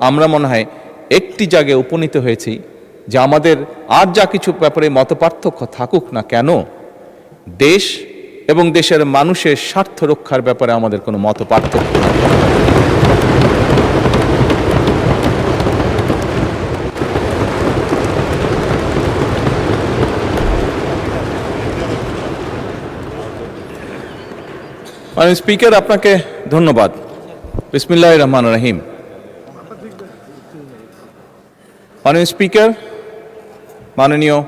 আমরা মনে হয় একটি জায়গায় উপনীত হয়েছি যে আমাদের আর যা কিছু ব্যাপারে মতপার্থক্য থাকুক না কেন, দেশ এবং দেশের মানুষের স্বার্থ রক্ষার ব্যাপারে আমাদের কোনো মতপার্থক্য নেই। মাননীয় স্পিকার, আপনাকে ধন্যবাদ। বিসমিল্লাহির রহমানির রহিম। মাননীয় স্পিকার, মাননীয়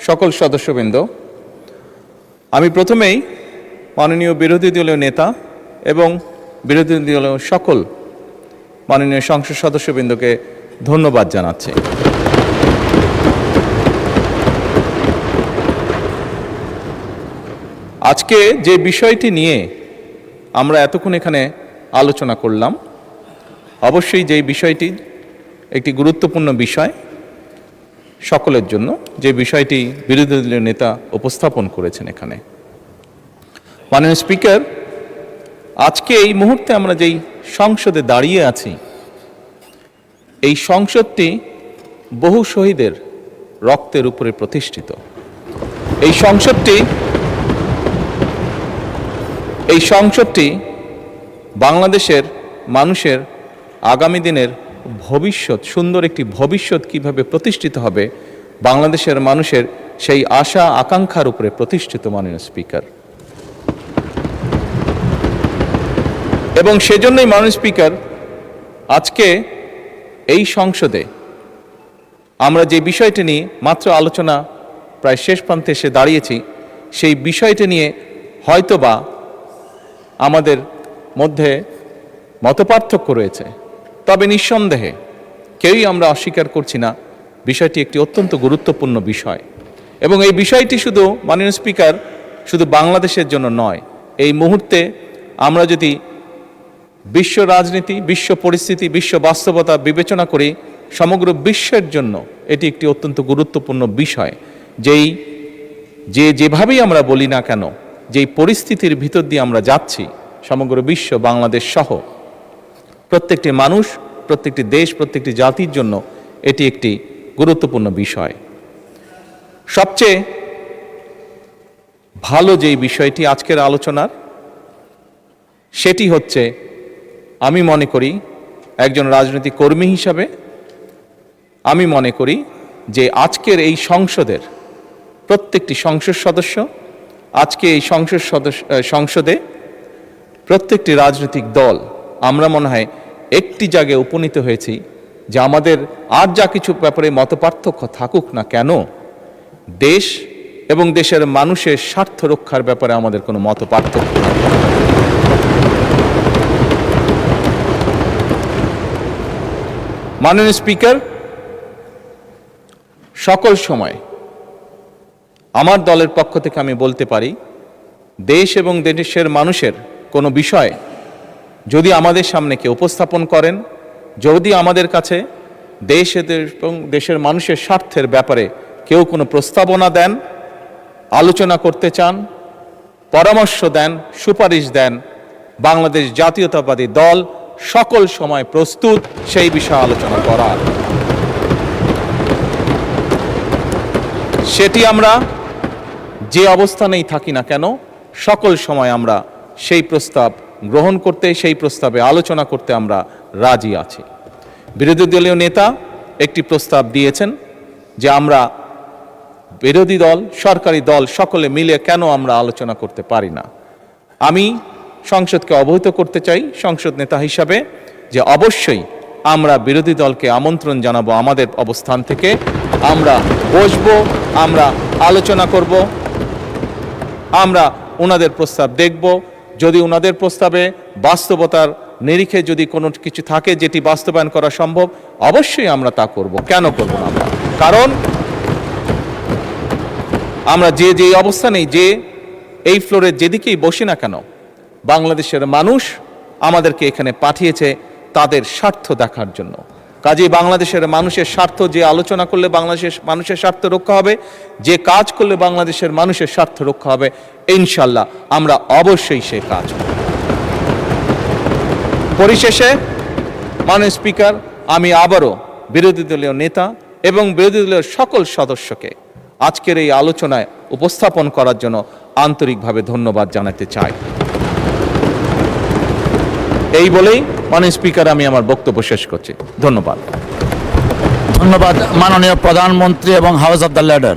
সকল সদস্যবৃন্দ, আমি প্রথমেই মাননীয় বিরোধী দলীয় নেতা এবং বিরোধী দলীয় সকল মাননীয় সংসদ সদস্যবৃন্দকে ধন্যবাদ জানাচ্ছি। আজকে যে বিষয়টি নিয়ে আমরা এতক্ষণ এখানে আলোচনা করলাম, অবশ্যই যেই বিষয়টি একটি গুরুত্বপূর্ণ বিষয় সকলের জন্য, যে বিষয়টি বিরোধী দলীয় নেতা উপস্থাপন করেছেন এখানে। মাননীয় স্পিকার, আজকে এই মুহূর্তে আমরা যেই সংসদে দাঁড়িয়ে আছি, এই সংসদটি বহু শহীদের রক্তের উপরে প্রতিষ্ঠিত। এই সংসদটি বাংলাদেশের মানুষের আগামী দিনের ভবিষ্যৎ, সুন্দর একটি ভবিষ্যৎ কিভাবে প্রতিষ্ঠিত হবে, বাংলাদেশের মানুষের সেই আশা আকাঙ্ক্ষার উপরে প্রতিষ্ঠিত। মাননীয় স্পিকার, এবং সেজন্যই মাননীয় স্পিকার, আজকে এই সংসদে আমরা যে বিষয়টি নিয়ে মাত্র আলোচনা প্রায় শেষ প্রান্তে এসে দাঁড়িয়েছি, সেই বিষয়টি নিয়ে হয়তোবা আমাদের মধ্যে মতপার্থক্য রয়েছে, তবে নিঃসন্দেহে কেউই আমরা অস্বীকার করছি না বিষয়টি একটি অত্যন্ত গুরুত্বপূর্ণ বিষয়। এবং এই বিষয়টি শুধু মাননীয় স্পিকার শুধু বাংলাদেশের জন্য নয়, এই মুহূর্তে আমরা যদি বিশ্ব রাজনীতি, বিশ্ব পরিস্থিতি, বিশ্ব বাস্তবতা বিবেচনা করি, সমগ্র বিশ্বের জন্য এটি একটি অত্যন্ত গুরুত্বপূর্ণ বিষয়। যেভাবেই আমরা বলি না কেন, যেই পরিস্থিতির ভিতর দিয়ে আমরা যাচ্ছি, সমগ্র বিশ্ব, বাংলাদেশ সহ প্রত্যেকটি মানুষ, প্রত্যেকটি দেশ, প্রত্যেকটি জাতির জন্য এটি একটি গুরুত্বপূর্ণ বিষয়। সবচেয়ে ভালো যেই বিষয়টি আজকের আলোচনার, সেটি হচ্ছে, আমি মনে করি একজন রাজনৈতিক কর্মী হিসাবে আমি মনে করি যে আজকের এই সংসদের প্রত্যেকটি সংসদ সদস্য, আজকে এই সংসদে প্রত্যেকটি রাজনৈতিক দল, আমরা মনে হয় একটি জায়গায় উপনীত হয়েছি যে আমাদের আর যা কিছু ব্যাপারে মতপার্থক্য থাকুক না কেন, দেশ এবং দেশের মানুষের স্বার্থ রক্ষার ব্যাপারে আমাদের কোনো মতপার্থক্য নেই। মাননীয় স্পিকার, সকল সময় আমার দলের পক্ষ থেকে আমি বলতে পারি, দেশ এবং দেশের মানুষের কোনো বিষয় যদি আমাদের সামনে কেউ উপস্থাপন করেন, যদি আমাদের কাছে দেশ এবং দেশের মানুষের স্বার্থের ব্যাপারে কেউ কোনো প্রস্তাবনা দেন, আলোচনা করতে চান, পরামর্শ দেন, সুপারিশ দেন, বাংলাদেশ জাতীয়তাবাদী দল সকল সময় প্রস্তুত সেই বিষয়ে আলোচনা করার। সেটি আমরা যে অবস্থানেই থাকি না কেন, সকল সময় আমরা সেই প্রস্তাব গ্রহণ করতে, সেই প্রস্তাবে আলোচনা করতে আমরা রাজি আছি। বিরোধী দলীয় নেতা একটি প্রস্তাব দিয়েছেন যে আমরা বিরোধী দল, সরকারি দল সকলে মিলে কেন আমরা আলোচনা করতে পারি না। আমি সংসদকে অবহিত করতে চাই সংসদ নেতা হিসাবে যে অবশ্যই আমরা বিরোধী দলকে আমন্ত্রণ জানাবো, আমাদের অবস্থান থেকে আমরা বসবো, আমরা আলোচনা করব, আমরা ওনাদের প্রস্তাব দেখব। যদি ওনাদের প্রস্তাবে বাস্তবতার নিরিখে যদি কোনো কিছু থাকে যেটি বাস্তবায়ন করা সম্ভব, অবশ্যই আমরা তা করব। কেন করব না আমরা? কারণ আমরা যে অবস্থানেই, যে এই ফ্লোরের যেদিকেই বসি না কেন, বাংলাদেশের মানুষ আমাদেরকে এখানে পাঠিয়েছে তাদের স্বার্থ দেখার জন্য। কাজেই বাংলাদেশের মানুষের স্বার্থ, যে আলোচনা করলে বাংলাদেশের মানুষের স্বার্থ রক্ষা হবে, যে কাজ করলে বাংলাদেশের মানুষের স্বার্থ রক্ষা হবে, ইনশাল্লাহ আমরা অবশ্যই সে কাজ করব। পরিশেষে মাননীয় স্পিকার, আমি আবারও বিরোধী দলীয় নেতা এবং বিরোধী দলীয় সকল সদস্যকে আজকের এই আলোচনায় উপস্থাপন করার জন্য আন্তরিকভাবে ধন্যবাদ জানাতে চাই। এই বলেই মাননীয় স্পিকার আমি আমার বক্তব্য শেষ করছি। ধন্যবাদ। ধন্যবাদ মাননীয় প্রধানমন্ত্রী এবং হাউস অব দ্য লিডার।